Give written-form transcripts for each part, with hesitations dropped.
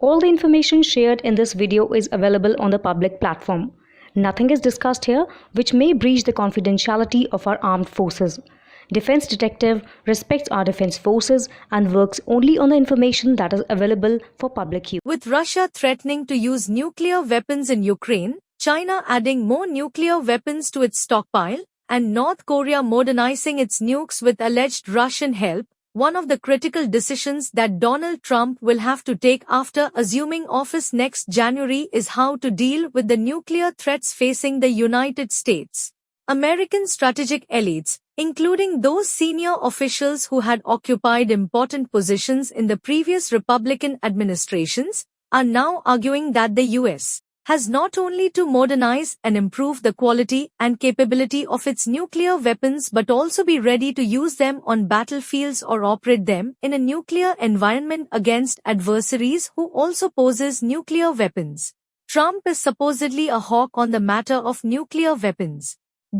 All the information shared in this video is available on the public platform. Nothing is discussed here which may breach the confidentiality of our armed forces. Defense Detective respects our defense forces and works only on the information that is available for public use. With Russia threatening to use nuclear weapons in Ukraine, China adding more nuclear weapons to its stockpile, and North Korea modernizing its nukes with alleged Russian help, one of the critical decisions that Donald Trump will have to take after assuming office next January is how to deal with the nuclear threats facing the United States. American strategic elites, including those senior officials who had occupied important positions in the previous Republican administrations, are now arguing that the U.S. has not only to modernize and improve the quality and capability of its nuclear weapons but also be ready to use them on battlefields or operate them in a nuclear environment against adversaries who also possess nuclear weapons. Trump is supposedly a hawk on the matter of nuclear weapons.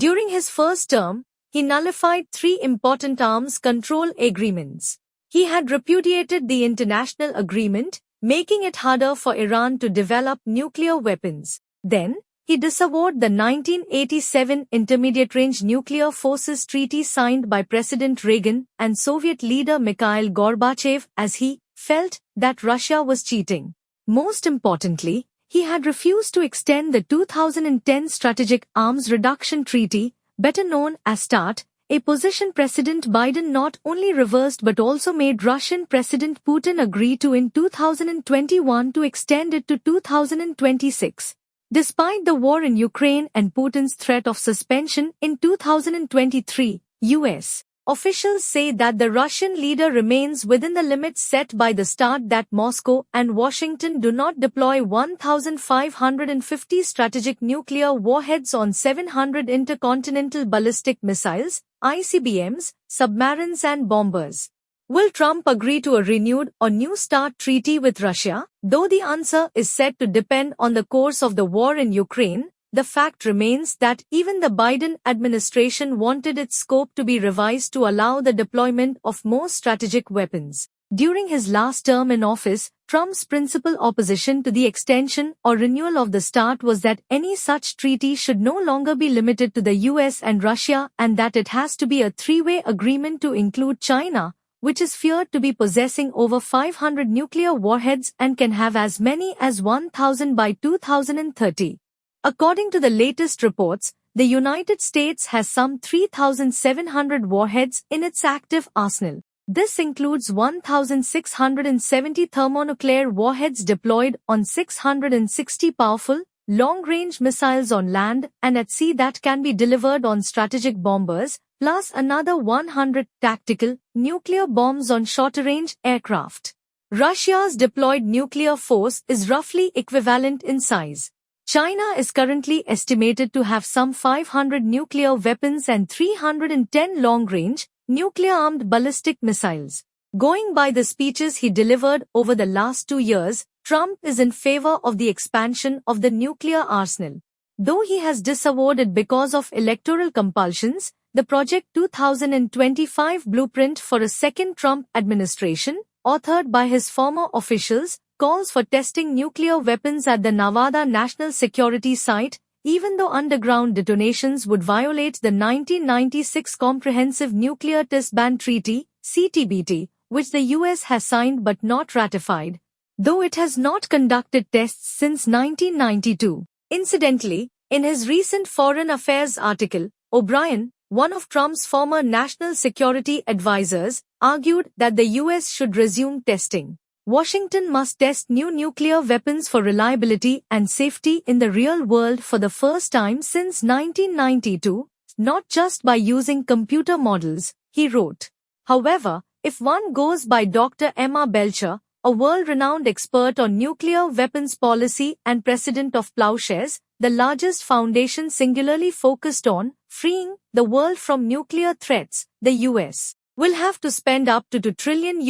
During his first term, he nullified 3 important arms control agreements. He had repudiated the international agreement, making it harder for Iran to develop nuclear weapons. Then, he disavowed the 1987 Intermediate-Range Nuclear Forces Treaty signed by President Reagan and Soviet leader Mikhail Gorbachev as he felt that Russia was cheating. Most importantly, he had refused to extend the 2010 Strategic Arms Reduction Treaty, better known as START, a position President Biden not only reversed but also made Russian President Putin agree to in 2021 to extend it to 2026. Despite the war in Ukraine and Putin's threat of suspension in 2023, U.S. officials say that the Russian leader remains within the limits set by the START, that Moscow and Washington do not deploy 1,550 strategic nuclear warheads on 700 intercontinental ballistic missiles, ICBMs, submarines and bombers. Will Trump agree to a renewed or new START treaty with Russia? Though the answer is said to depend on the course of the war in Ukraine, the fact remains that even the Biden administration wanted its scope to be revised to allow the deployment of more strategic weapons. During his last term in office, Trump's principal opposition to the extension or renewal of the START was that any such treaty should no longer be limited to the US and Russia and that it has to be a 3-way agreement to include China, which is feared to be possessing over 500 nuclear warheads and can have as many as 1,000 by 2030. According to the latest reports, the United States has some 3,700 warheads in its active arsenal. This includes 1,670 thermonuclear warheads deployed on 660 powerful, long-range missiles on land and at sea that can be delivered on strategic bombers, plus another 100 tactical, nuclear bombs on shorter-range aircraft. Russia's deployed nuclear force is roughly equivalent in size. China is currently estimated to have some 500 nuclear weapons and 310 long-range, nuclear-armed ballistic missiles. Going by the speeches he delivered over the last 2 years, Trump is in favor of the expansion of the nuclear arsenal. Though he has disavowed it because of electoral compulsions, the Project 2025 blueprint for a second Trump administration, authored by his former officials, calls for testing nuclear weapons at the Nevada National Security Site, even though underground detonations would violate the 1996 Comprehensive Nuclear Test Ban Treaty, CTBT, which the US has signed but not ratified, though it has not conducted tests since 1992. Incidentally, in his recent Foreign Affairs article, O'Brien, one of Trump's former national security advisors, argued that the US should resume testing. Washington must test new nuclear weapons for reliability and safety in the real world for the first time since 1992, not just by using computer models, he wrote. However, if one goes by Dr. Emma Belcher, a world-renowned expert on nuclear weapons policy and president of Plowshares, the largest foundation singularly focused on freeing the world from nuclear threats, the US will have to spend up to $2 trillion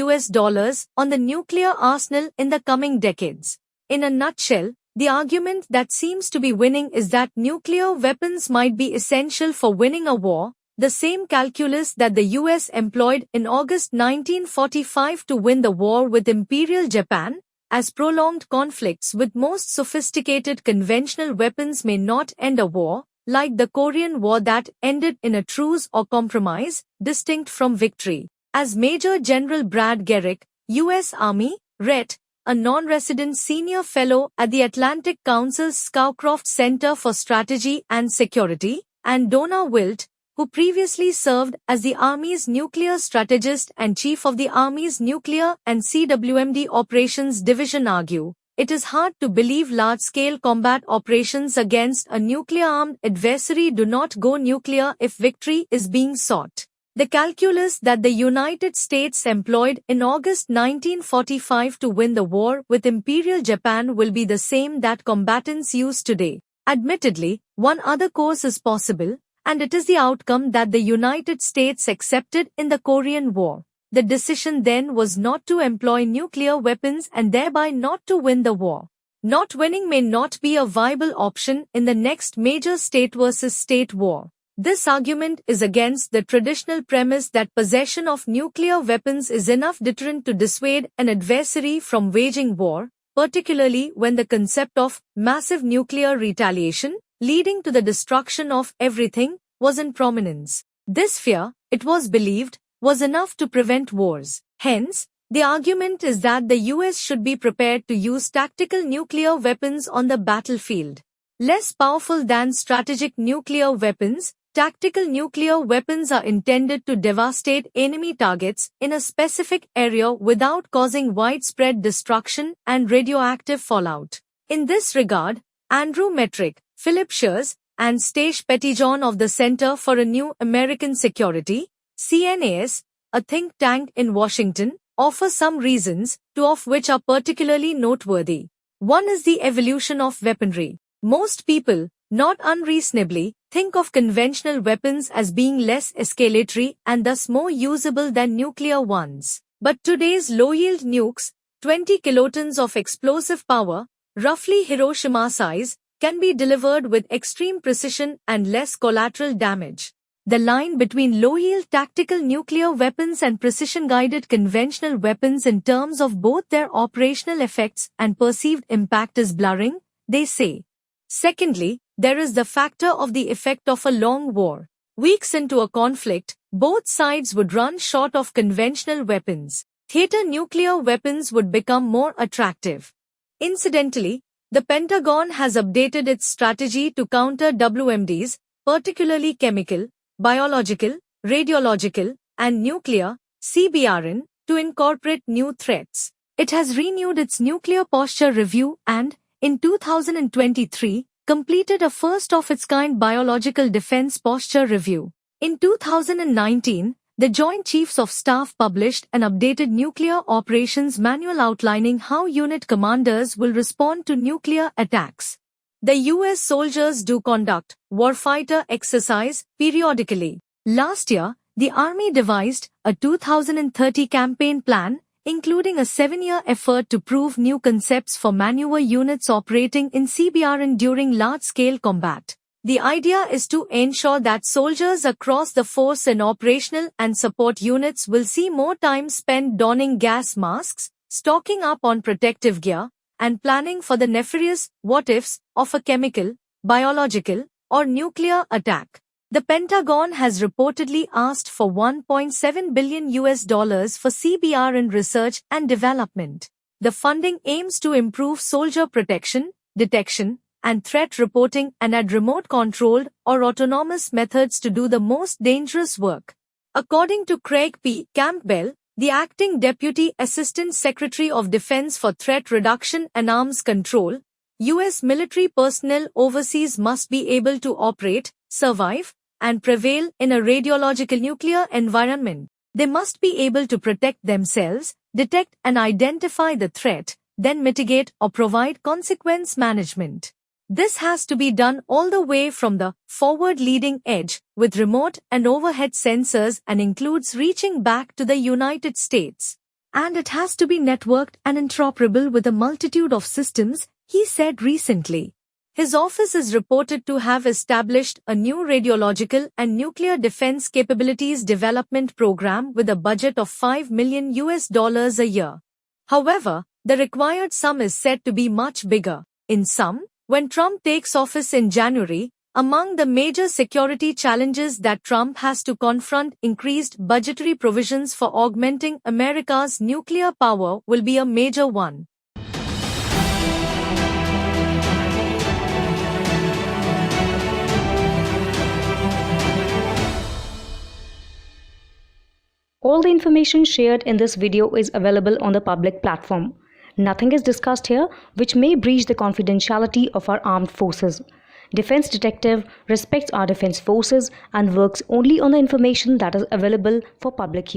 on the nuclear arsenal in the coming decades. In a nutshell, the argument that seems to be winning is that nuclear weapons might be essential for winning a war, the same calculus that the US employed in August 1945 to win the war with Imperial Japan, as prolonged conflicts with most sophisticated conventional weapons may not end a war, like the Korean War that ended in a truce or compromise, distinct from victory. As Major General Brad Garrick, U.S. Army, RET, a non-resident senior fellow at the Atlantic Council's Scowcroft Center for Strategy and Security, and Donna Wilt, who previously served as the Army's nuclear strategist and chief of the Army's Nuclear and CWMD Operations Division argue, it is hard to believe large-scale combat operations against a nuclear-armed adversary do not go nuclear if victory is being sought. The calculus that the United States employed in August 1945 to win the war with Imperial Japan will be the same that combatants use today. Admittedly, one other course is possible, and it is the outcome that the United States accepted in the Korean War. The decision then was not to employ nuclear weapons and thereby not to win the war. Not winning may not be a viable option in the next major state versus state war. This argument is against the traditional premise that possession of nuclear weapons is enough deterrent to dissuade an adversary from waging war, particularly when the concept of massive nuclear retaliation, leading to the destruction of everything, was in prominence. This fear, it was believed, was enough to prevent wars. Hence, the argument is that the US should be prepared to use tactical nuclear weapons on the battlefield. Less powerful than strategic nuclear weapons, tactical nuclear weapons are intended to devastate enemy targets in a specific area without causing widespread destruction and radioactive fallout. In this regard, Andrew Metrick, Philip Shears, and Stace Pettyjohn of the Center for a New American Security, CNAS, a think tank in Washington, offer some reasons, two of which are particularly noteworthy. One is the evolution of weaponry. Most people, not unreasonably, think of conventional weapons as being less escalatory and thus more usable than nuclear ones. But today's low-yield nukes, 20 kilotons of explosive power, roughly Hiroshima size, can be delivered with extreme precision and less collateral damage. The line between low-yield tactical nuclear weapons and precision-guided conventional weapons in terms of both their operational effects and perceived impact is blurring, they say. Secondly, there is the factor of the effect of a long war. Weeks into a conflict, both sides would run short of conventional weapons. Theater nuclear weapons would become more attractive. Incidentally, the Pentagon has updated its strategy to counter WMDs, particularly chemical, biological, radiological, and nuclear, CBRN, to incorporate new threats. It has renewed its nuclear posture review and, in 2023, completed a first-of-its-kind biological defense posture review. In 2019, the Joint Chiefs of Staff published an updated nuclear operations manual outlining how unit commanders will respond to nuclear attacks. The US soldiers do conduct warfighter exercise periodically. Last year, the Army devised a 2030 campaign plan, including a 7-year effort to prove new concepts for maneuver units operating in CBRN during large-scale combat. The idea is to ensure that soldiers across the force and operational and support units will see more time spent donning gas masks, stocking up on protective gear, and planning for the nefarious what-ifs of a chemical, biological, or nuclear attack. The Pentagon has reportedly asked for $1.7 billion for CBRN research and development. The funding aims to improve soldier protection, detection, and threat reporting and add remote-controlled or autonomous methods to do the most dangerous work. According to Craig P. Campbell, the Acting Deputy Assistant Secretary of Defense for Threat Reduction and Arms Control, U.S. military personnel overseas must be able to operate, survive, and prevail in a radiological nuclear environment. They must be able to protect themselves, detect and identify the threat, then mitigate or provide consequence management. This has to be done all the way from the forward leading edge with remote and overhead sensors and includes reaching back to the United States. And it has to be networked and interoperable with a multitude of systems, he said recently. His office is reported to have established a new radiological and nuclear defense capabilities development program with a budget of $5 million a year. However, the required sum is said to be much bigger. In sum, when Trump takes office in January, among the major security challenges that Trump has to confront, increased budgetary provisions for augmenting America's nuclear power will be a major one. All the information shared in this video is available on the public platform. Nothing is discussed here which may breach the confidentiality of our armed forces. Defense Detective respects our defense forces and works only on the information that is available for public use.